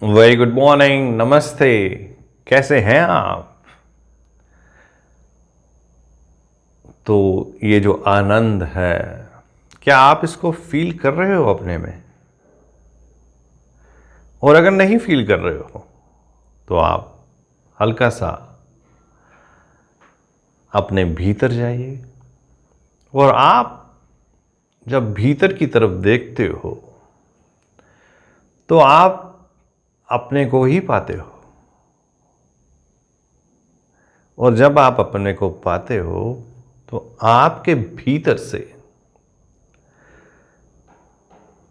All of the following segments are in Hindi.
वेरी गुड मॉर्निंग, नमस्ते। कैसे हैं आप? तो ये जो आनंद है, क्या आप इसको फील कर रहे हो अपने में? और अगर नहीं फील कर रहे हो तो आप हल्का सा अपने भीतर जाइए। और आप जब भीतर की तरफ देखते हो तो आप अपने को ही पाते हो। और जब आप अपने को पाते हो तो आपके भीतर से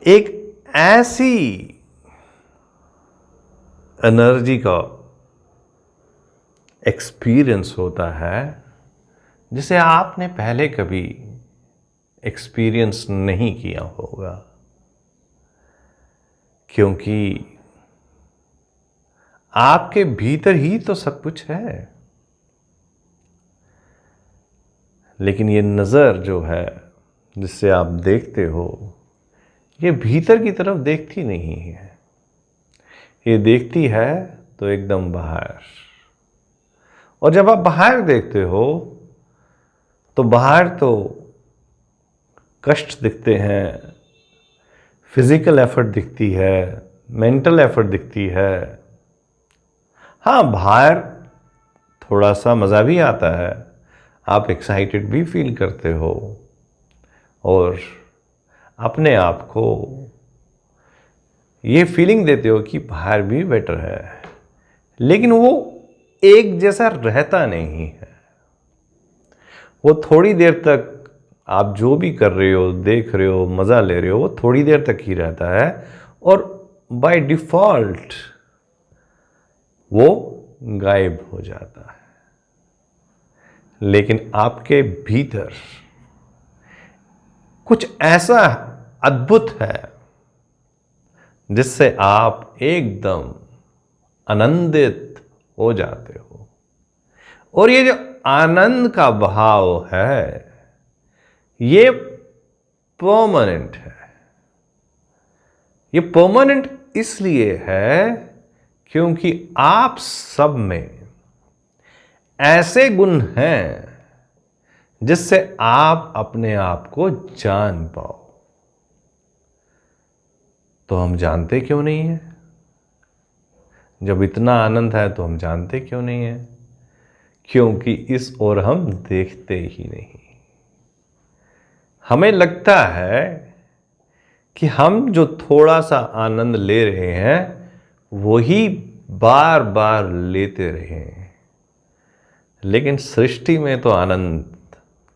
एक ऐसी एनर्जी का एक्सपीरियंस होता है जिसे आपने पहले कभी एक्सपीरियंस नहीं किया होगा, क्योंकि आपके भीतर ही तो सब कुछ है। लेकिन ये नज़र जो है जिससे आप देखते हो, ये भीतर की तरफ देखती नहीं है। ये देखती है तो एकदम बाहर। और जब आप बाहर देखते हो तो बाहर तो कष्ट दिखते हैं, फिजिकल एफर्ट दिखती है, मेंटल एफर्ट दिखती है। हाँ, बाहर थोड़ा सा मज़ा भी आता है, आप एक्साइटेड भी फील करते हो और अपने आप को ये फीलिंग देते हो कि बाहर भी बेटर है। लेकिन वो एक जैसा रहता नहीं है। वो थोड़ी देर तक आप जो भी कर रहे हो, देख रहे हो, मज़ा ले रहे हो, वो थोड़ी देर तक ही रहता है और बाय डिफ़ॉल्ट वो गायब हो जाता है। लेकिन आपके भीतर कुछ ऐसा अद्भुत है जिससे आप एकदम आनंदित हो जाते हो। और ये जो आनंद का भाव है, ये परमानेंट है। ये परमानेंट इसलिए है क्योंकि आप सब में ऐसे गुण हैं जिससे आप अपने आप को जान पाओ। तो हम जानते क्यों नहीं है? जब इतना आनंद है तो हम जानते क्यों नहीं है? क्योंकि इस ओर हम देखते ही नहीं। हमें लगता है कि हम जो थोड़ा सा आनंद ले रहे हैं वही बार बार लेते रहे। लेकिन सृष्टि में तो आनंद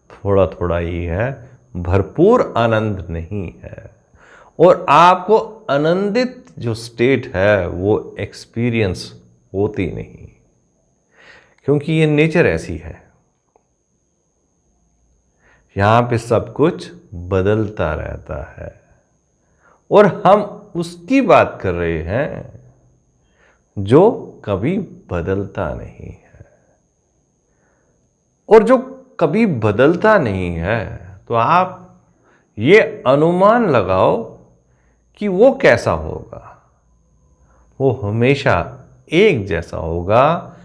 थोड़ा थोड़ा ही है, भरपूर आनंद नहीं है। और आपको आनंदित जो स्टेट है वो एक्सपीरियंस होती नहीं, क्योंकि ये नेचर ऐसी है। यहां पे सब कुछ बदलता रहता है और हम उसकी बात कर रहे हैं जो कभी बदलता नहीं है। और जो कभी बदलता नहीं है तो आप ये अनुमान लगाओ कि वो कैसा होगा। वो हमेशा एक जैसा होगा,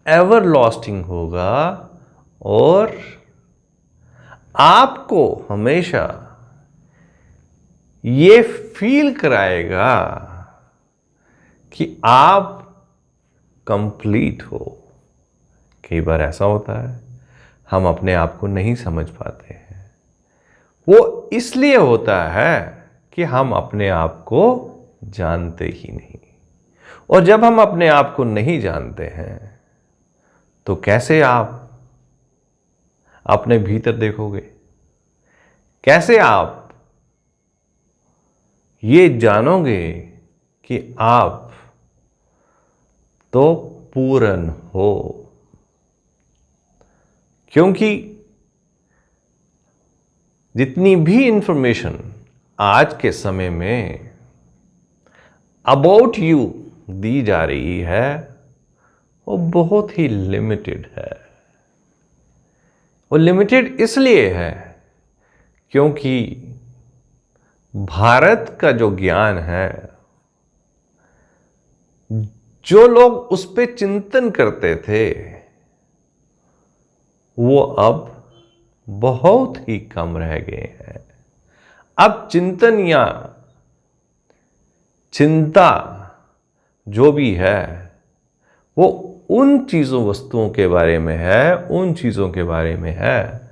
एवर लास्टिंग होगा और आपको हमेशा ये फील कराएगा कि आप कंप्लीट हो। कई बार ऐसा होता है हम अपने आप को नहीं समझ पाते हैं। वो इसलिए होता है कि हम अपने आप को जानते ही नहीं। और जब हम अपने आप को नहीं जानते हैं तो कैसे आप अपने भीतर देखोगे? कैसे आप ये जानोगे कि आप तो पूर्ण हो? क्योंकि जितनी भी इंफॉर्मेशन आज के समय में अबाउट यू दी जा रही है वो बहुत ही लिमिटेड है। वो लिमिटेड इसलिए है क्योंकि भारत का जो ज्ञान है जो लोग उस पे चिंतन करते थे वो अब बहुत ही कम रह गए हैं। अब चिंतन या चिंता जो भी है वो उन चीजों वस्तुओं के बारे में है, उन चीजों के बारे में है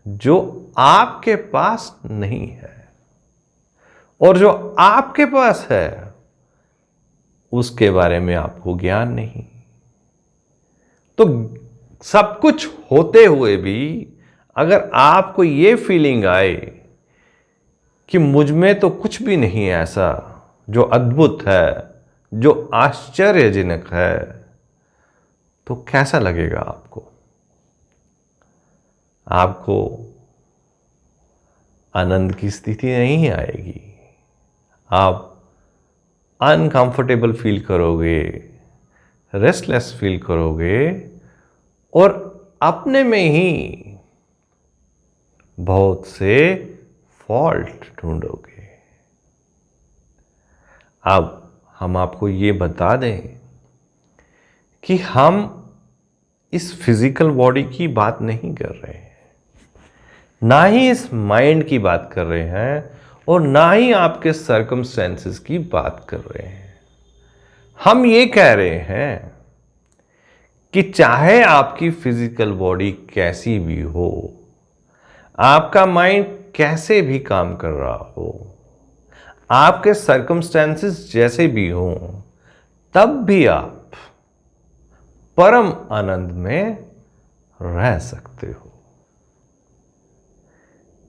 जो आपके पास नहीं है, और जो आपके पास है उसके बारे में आपको ज्ञान नहीं। तो सब कुछ होते हुए भी अगर आपको ये फीलिंग आए कि मुझ में तो कुछ भी नहीं ऐसा जो अद्भुत है, जो आश्चर्यजनक है, तो कैसा लगेगा आपको? आपको आनंद की स्थिति नहीं आएगी। आप अनकंफर्टेबल फील करोगे, रेस्टलेस फील करोगे और अपने में ही बहुत से फॉल्ट ढूंढोगे। अब हम आपको ये बता दें कि हम इस फिजिकल बॉडी की बात नहीं कर रहे हैं, ना ही इस माइंड की बात कर रहे हैं, और ना ही आपके सर्कमस्टेंसेस की बात कर रहे हैं। हम ये कह रहे हैं कि चाहे आपकी फिजिकल बॉडी कैसी भी हो, आपका माइंड कैसे भी काम कर रहा हो, आपके सर्कमस्टेंसेस जैसे भी हों, तब भी आप परम आनंद में रह सकते हो।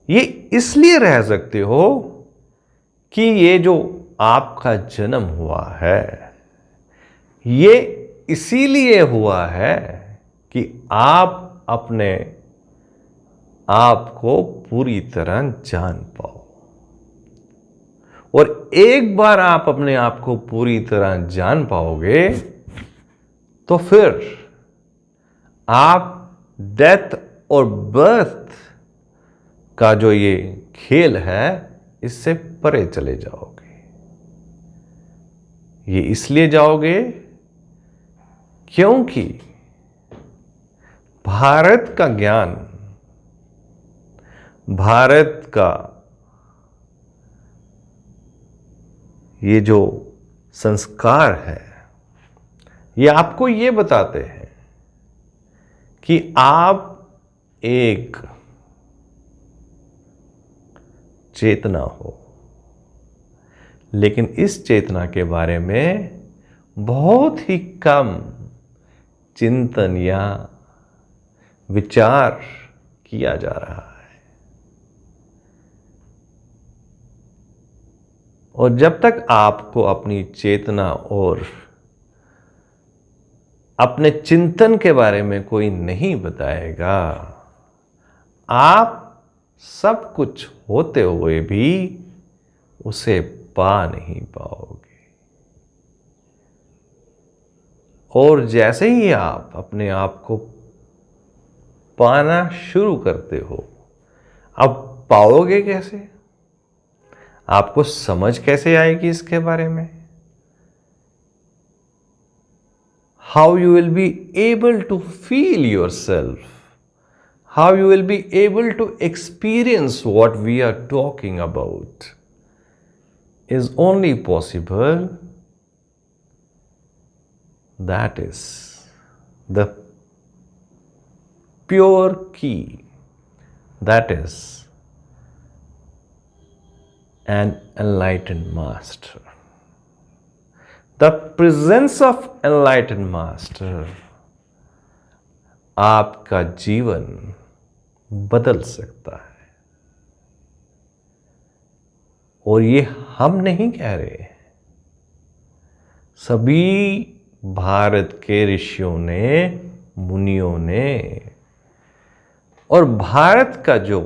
ये इसलिए रह सकते हो कि ये जो आपका जन्म हुआ है ये इसीलिए हुआ है कि आप अपने आप को पूरी तरह जान पाओ। और एक बार आप अपने आप को पूरी तरह जान पाओगे तो फिर आप डेथ और बर्थ का जो ये खेल है इससे परे चले जाओगे। ये इसलिए जाओगे क्योंकि भारत का ज्ञान, भारत का ये जो संस्कार है, ये आपको ये बताते हैं कि आप एक चेतना हो, लेकिन इस चेतना के बारे में बहुत ही कम चिंतन या विचार किया जा रहा है। और जब तक आपको अपनी चेतना और अपने चिंतन के बारे में कोई नहीं बताएगा, आप सब कुछ होते हुए भी उसे पा नहीं पाओगे। और जैसे ही आप अपने आप को पाना शुरू करते हो, अब पाओगे कैसे? आपको समझ कैसे आएगी इसके बारे में? How you will be able to feel yourself, how you will be able to experience what we are talking about is only possible. That is the pure key, that is an enlightened master. The presence of enlightened master आपका जीवन बदल सकता है। और ये हम नहीं कह रहे, सभी भारत के ऋषियों ने, मुनियों ने, और भारत का जो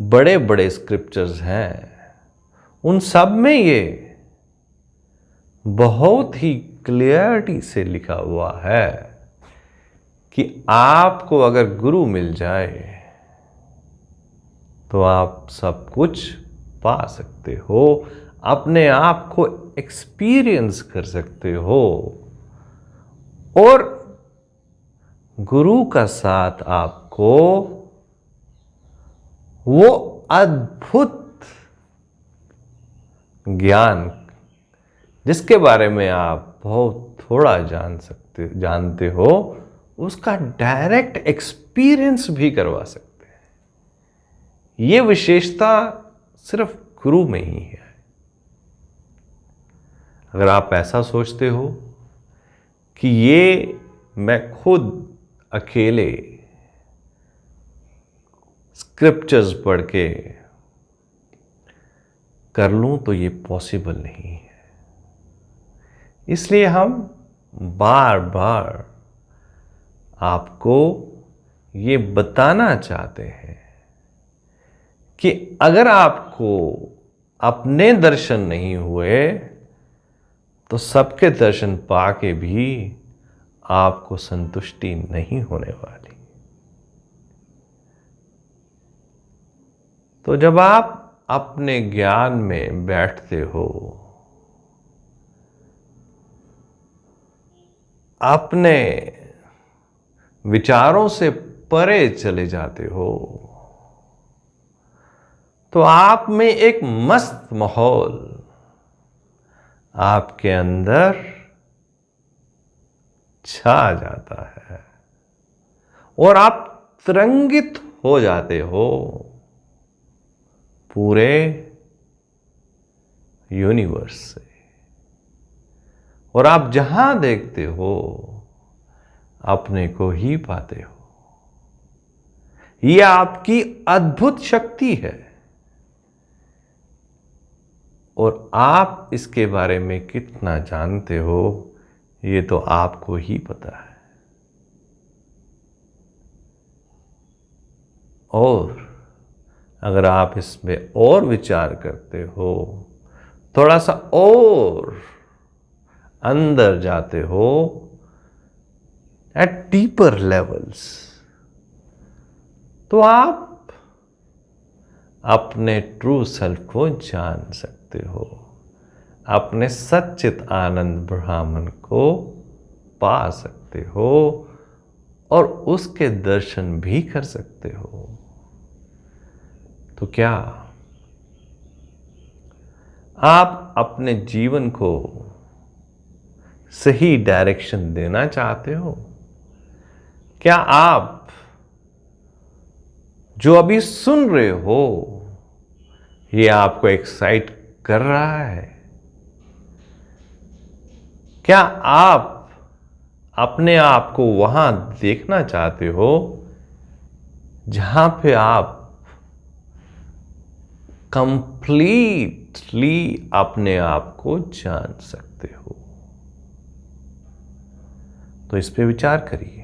बड़े बड़े स्क्रिप्चर्स हैं उन सब में ये बहुत ही क्लियरिटी से लिखा हुआ है कि आपको अगर गुरु मिल जाए तो आप सब कुछ पा सकते हो, अपने आप को एक्सपीरियंस कर सकते हो और गुरु का साथ आपको वो अद्भुत ज्ञान जिसके बारे में आप बहुत थोड़ा जानते हो उसका डायरेक्ट एक्सपीरियंस भी करवा सकते हैं। ये विशेषता सिर्फ गुरु में ही है। अगर आप ऐसा सोचते हो कि ये मैं खुद अकेले स्क्रिप्चर्स पढ़ के कर लूं तो ये पॉसिबल नहीं है। इसलिए हम बार बार आपको ये बताना चाहते हैं कि अगर आपको अपने दर्शन नहीं हुए तो सबके दर्शन पाके भी आपको संतुष्टि नहीं होने वाली। तो जब आप अपने ज्ञान में बैठते हो, अपने विचारों से परे चले जाते हो, तो आप में एक मस्त माहौल आपके अंदर छा जाता है और आप तरंगित हो जाते हो पूरे यूनिवर्स से, और आप जहां देखते हो अपने को ही पाते हो। यह आपकी अद्भुत शक्ति है और आप इसके बारे में कितना जानते हो ये तो आपको ही पता है। और अगर आप इसमें और विचार करते हो, थोड़ा सा और अंदर जाते हो एट डीपर लेवल्स, तो आप अपने ट्रू सेल्फ को जान सकते हो, अपने सच्चित आनंद ब्रह्मन को पा सकते हो और उसके दर्शन भी कर सकते हो। तो क्या आप अपने जीवन को सही डायरेक्शन देना चाहते हो? क्या आप जो अभी सुन रहे हो ये आपको एक्साइट कर रहा है? क्या आप अपने आप को वहां देखना चाहते हो जहां पे आप कंप्लीटली अपने आप को जान सकते हो? तो इस पे विचार करिए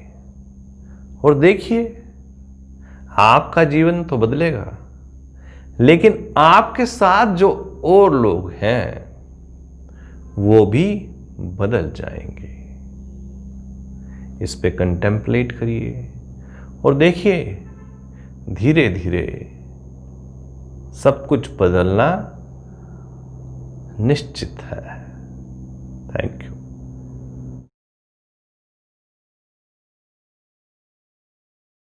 और देखिए, आपका जीवन तो बदलेगा, लेकिन आपके साथ जो और लोग हैं वो भी बदल जाएंगे। इस पे कंटेम्पलेट करिए और देखिए, धीरे धीरे सब कुछ बदलना निश्चित है। Thank you.